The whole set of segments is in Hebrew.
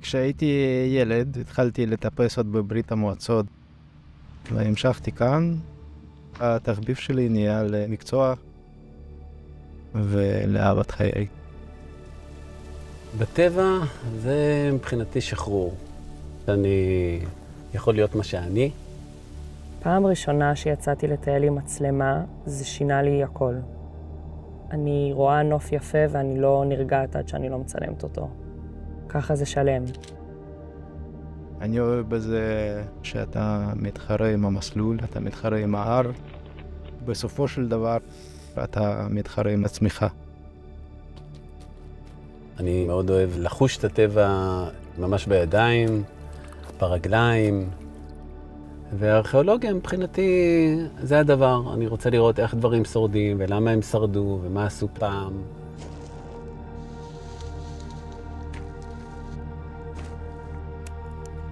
כשהייתי ילד התחלתי לטפס עוד בברית המועצות והמשכתי כאן. התחביב שלי נהיה למקצוע ולאהבת חיי. בטבע זה מבחינתי שחרור. אני יכול להיות מה שאני. פעם ראשונה שיצאתי לטייל עם מצלמה, זה שינה לי הכל. אני רואה נוף יפה ואני לא נרגעת עד שאני לא מצלמת אותו. ככה זה שלם. אני אוהב בזה שאתה מתחרה עם המסלול, אתה מתחרה עם ההר. בסופו של דבר אתה מתחרה עם עצמך. אני מאוד אוהב לחוש את הטבע ממש בידיים, ברגליים. והארכיאולוגיה מבחינתי זה הדבר. אני רוצה לראות איך דברים שורדים ולמה הם שרדו ומה עשו פעם.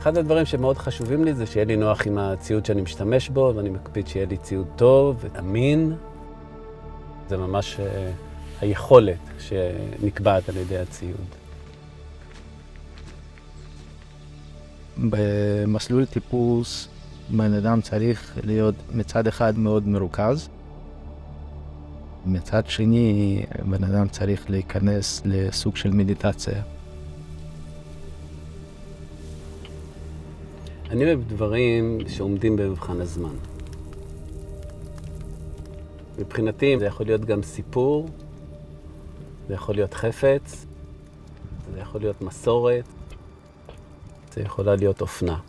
אחד הדברים שמאוד חשובים לי זה שיהיה לי נוח עם הציוד שאני משתמש בו, ואני מקפיד שיהיה לי ציוד טוב ואמין. זה ממש היכולת שנקבעת על ידי הציוד. במסלול טיפוס בן אדם צריך להיות מצד אחד מאוד מרוכז. מצד שני בן אדם צריך להיכנס לסוג של מדיטציה. אני אוהב דברים שעומדים במבחן הזמן. מבחינתי זה יכול להיות גם סיפור, זה יכול להיות חפץ, זה יכול להיות מסורת, זה יכולה להיות אופנה.